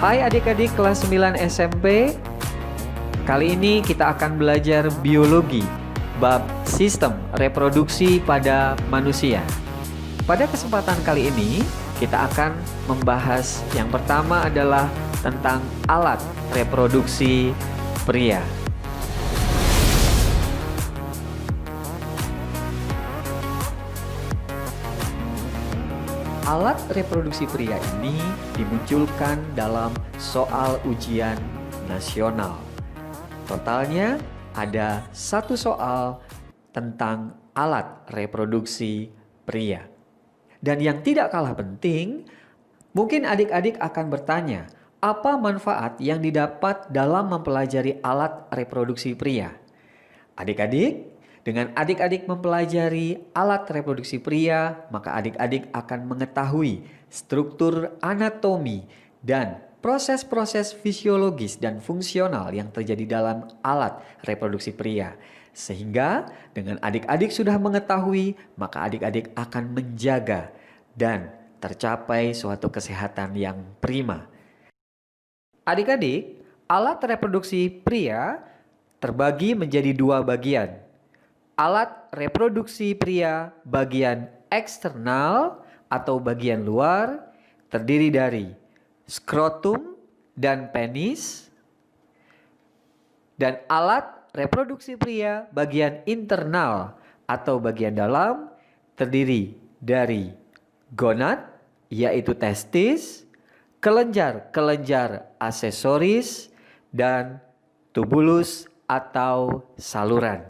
Hai adik-adik kelas 9 SMP. Kali ini kita akan belajar biologi bab sistem reproduksi pada manusia. Pada kesempatan kali ini kita akan membahas yang pertama adalah tentang alat reproduksi pria. Alat reproduksi pria ini dimunculkan dalam soal ujian nasional. Totalnya ada 1 soal tentang alat reproduksi pria. Dan yang tidak kalah penting, mungkin adik-adik akan bertanya, apa manfaat yang didapat dalam mempelajari alat reproduksi pria? Adik-adik, dengan adik-adik mempelajari alat reproduksi pria, maka adik-adik akan mengetahui struktur anatomi dan proses-proses fisiologis dan fungsional yang terjadi dalam alat reproduksi pria. Sehingga dengan adik-adik sudah mengetahui, maka adik-adik akan menjaga dan tercapai suatu kesehatan yang prima. Adik-adik, alat reproduksi pria terbagi menjadi 2 bagian. Alat reproduksi pria bagian eksternal atau bagian luar terdiri dari skrotum dan penis. Dan alat reproduksi pria bagian internal atau bagian dalam terdiri dari gonad, yaitu testis, kelenjar-kelenjar aksesoris, dan tubulus atau saluran.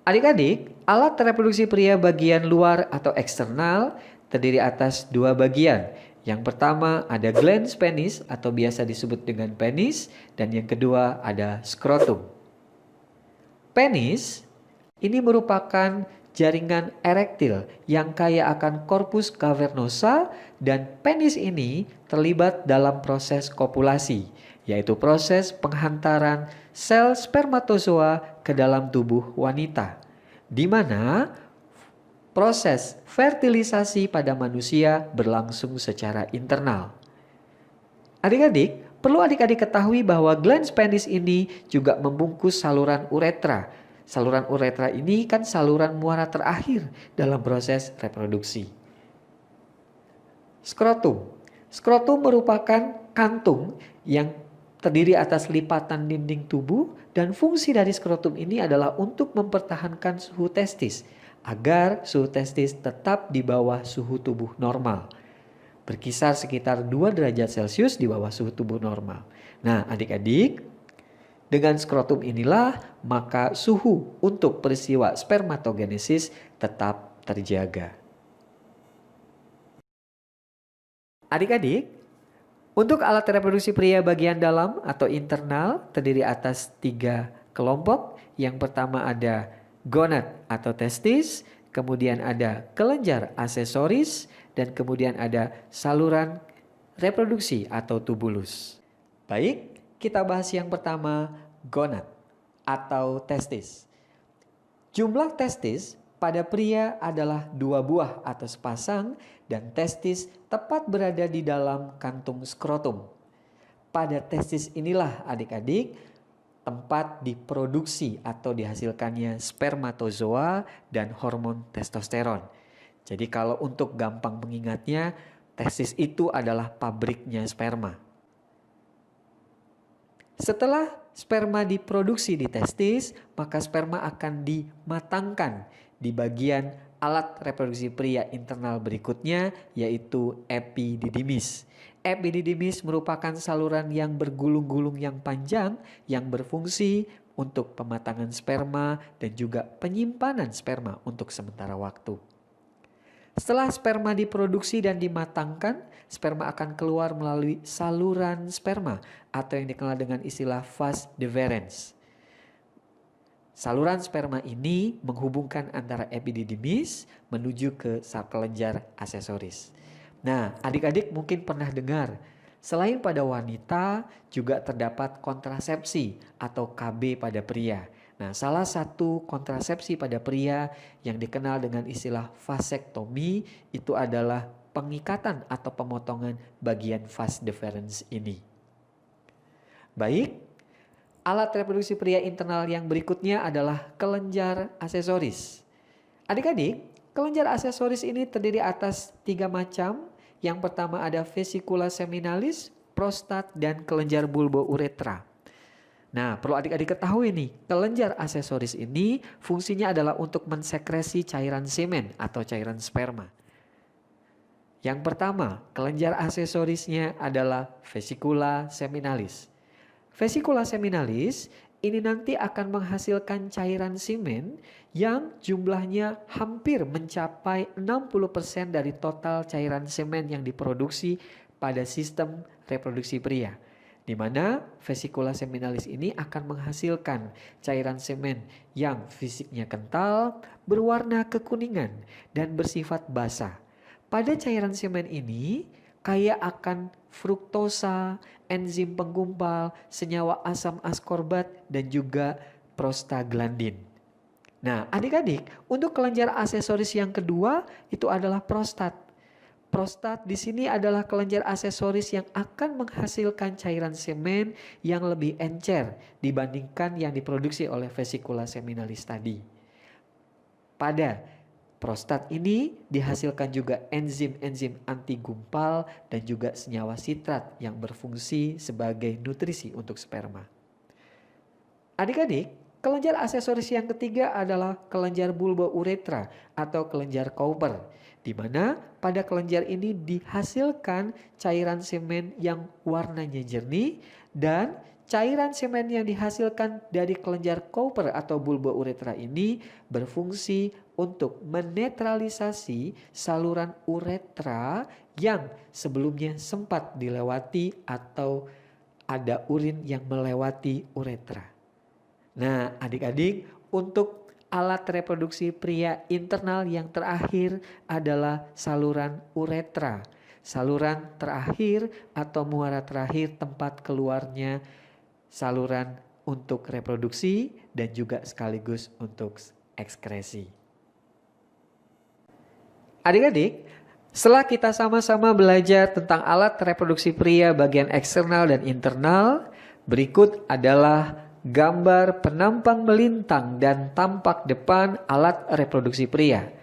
Adik-adik, alat reproduksi pria bagian luar atau eksternal terdiri atas 2 bagian. Yang pertama ada glans penis atau biasa disebut dengan penis, dan yang kedua ada skrotum. Penis ini merupakan jaringan erektil yang kaya akan korpus cavernosa, dan penis ini terlibat dalam proses kopulasi, yaitu proses penghantaran sel spermatozoa ke dalam tubuh wanita, di mana proses fertilisasi pada manusia berlangsung secara internal. Adik-adik, perlu adik-adik ketahui bahwa glans penis ini juga membungkus saluran uretra. Saluran uretra ini kan saluran muara terakhir dalam proses reproduksi. Skrotum. Skrotum merupakan kantung yang terdiri atas lipatan dinding tubuh, dan fungsi dari skrotum ini adalah untuk mempertahankan suhu testis agar suhu testis tetap di bawah suhu tubuh normal, berkisar sekitar 2 derajat Celcius di bawah suhu tubuh normal. Nah adik-adik, dengan skrotum inilah maka suhu untuk peristiwa spermatogenesis tetap terjaga. Adik-adik, untuk alat reproduksi pria bagian dalam atau internal terdiri atas 3 kelompok. Yang pertama ada gonad atau testis, kemudian ada kelenjar aksesoris, dan kemudian ada saluran reproduksi atau tubulus. Baik, kita bahas yang pertama, gonad atau testis. Jumlah testis pada pria adalah 2 buah atau sepasang, dan testis tepat berada di dalam kantung skrotum. Pada testis inilah adik-adik tempat diproduksi atau dihasilkannya spermatozoa dan hormon testosteron. Jadi kalau untuk gampang mengingatnya, testis itu adalah pabriknya sperma. Setelah sperma diproduksi di testis, maka sperma akan dimatangkan di bagian alat reproduksi pria internal berikutnya, yaitu epididymis. Epididymis merupakan saluran yang bergulung-gulung yang panjang yang berfungsi untuk pematangan sperma dan juga penyimpanan sperma untuk sementara waktu. Setelah sperma diproduksi dan dimatangkan, sperma akan keluar melalui saluran sperma atau yang dikenal dengan istilah vas deferens. Saluran sperma ini menghubungkan antara epididymis menuju ke kelenjar aksesoris. Nah, adik-adik mungkin pernah dengar, selain pada wanita juga terdapat kontrasepsi atau KB pada pria. Nah, salah satu kontrasepsi pada pria yang dikenal dengan istilah vasektomi itu adalah pengikatan atau pemotongan bagian vas deferens ini. Baik, alat reproduksi pria internal yang berikutnya adalah kelenjar aksesoris. Adik-adik, kelenjar aksesoris ini terdiri atas 3 macam. Yang pertama ada vesicula seminalis, prostat, dan kelenjar bulbouretra. Nah, perlu adik-adik ketahui nih, kelenjar aksesoris ini fungsinya adalah untuk mensekresi cairan semen atau cairan sperma. Yang pertama, kelenjar aksesorisnya adalah vesicula seminalis. Vesicula seminalis ini nanti akan menghasilkan cairan semen yang jumlahnya hampir mencapai 60% dari total cairan semen yang diproduksi pada sistem reproduksi pria. Di mana vesicula seminalis ini akan menghasilkan cairan semen yang fisiknya kental, berwarna kekuningan, dan bersifat basah. Pada cairan semen ini kaya akan fruktosa, enzim penggumpal, senyawa asam askorbat, dan juga prostaglandin. Nah, adik-adik, untuk kelenjar aksesoris yang kedua itu adalah prostat. Prostat di sini adalah kelenjar aksesoris yang akan menghasilkan cairan semen yang lebih encer dibandingkan yang diproduksi oleh vesicula seminalis tadi. Pada prostat ini dihasilkan juga enzim-enzim anti gumpal dan juga senyawa sitrat yang berfungsi sebagai nutrisi untuk sperma. Adik-adik, kelenjar aksesoris yang ketiga adalah kelenjar bulbouretra atau kelenjar Cowper, di mana pada kelenjar ini dihasilkan cairan semen yang warnanya jernih, dan cairan semen yang dihasilkan dari kelenjar Cowper atau bulbouretra ini berfungsi untuk menetralisasi saluran uretra yang sebelumnya sempat dilewati atau ada urin yang melewati uretra. Nah, adik-adik, untuk alat reproduksi pria internal yang terakhir adalah saluran uretra. Saluran terakhir atau muara terakhir tempat keluarnya saluran untuk reproduksi dan juga sekaligus untuk ekskresi. Adik-adik, setelah kita sama-sama belajar tentang alat reproduksi pria bagian eksternal dan internal, berikut adalah gambar penampang melintang dan tampak depan alat reproduksi pria.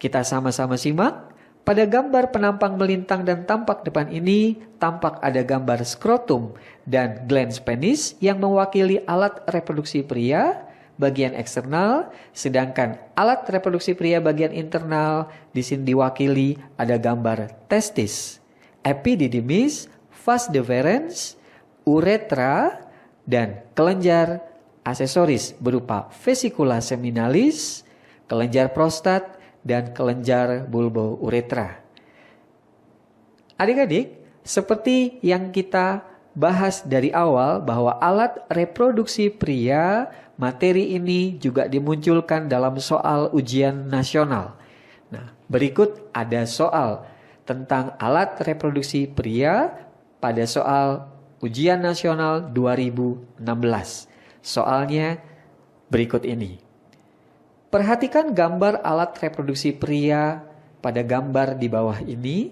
Kita sama-sama simak. Pada gambar penampang melintang dan tampak depan ini, tampak ada gambar skrotum dan glans penis yang mewakili alat reproduksi pria bagian eksternal, sedangkan alat reproduksi pria bagian internal di sini diwakili ada gambar testis, epididymis, vas deferens, uretra, dan kelenjar aksesoris berupa vesicula seminalis, kelenjar prostat, dan kelenjar bulbouretra. Adik-adik, seperti yang kita bahas dari awal bahwa alat reproduksi pria, materi ini juga dimunculkan dalam soal ujian nasional. Nah, berikut ada soal tentang alat reproduksi pria pada soal ujian nasional 2016. Soalnya berikut ini. Perhatikan gambar alat reproduksi pria pada gambar di bawah ini,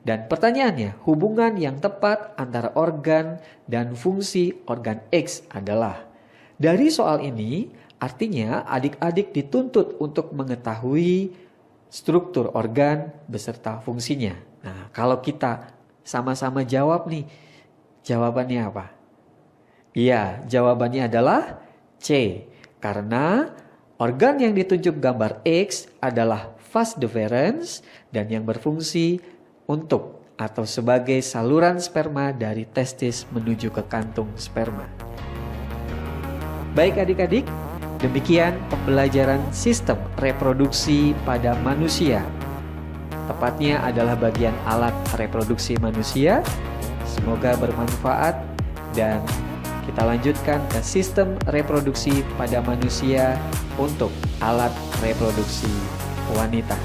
dan pertanyaannya, hubungan yang tepat antara organ dan fungsi organ X adalah. Dari soal ini, artinya adik-adik dituntut untuk mengetahui struktur organ beserta fungsinya. Nah, kalau kita sama-sama jawab nih, jawabannya apa? Iya, jawabannya adalah C. Karena organ yang ditunjuk gambar X adalah vas deferens dan yang berfungsi untuk atau sebagai saluran sperma dari testis menuju ke kantung sperma. Baik adik-adik, demikian pembelajaran sistem reproduksi pada manusia. Tepatnya adalah bagian alat reproduksi manusia. Semoga bermanfaat dan kita lanjutkan ke sistem reproduksi pada manusia untuk alat reproduksi wanita.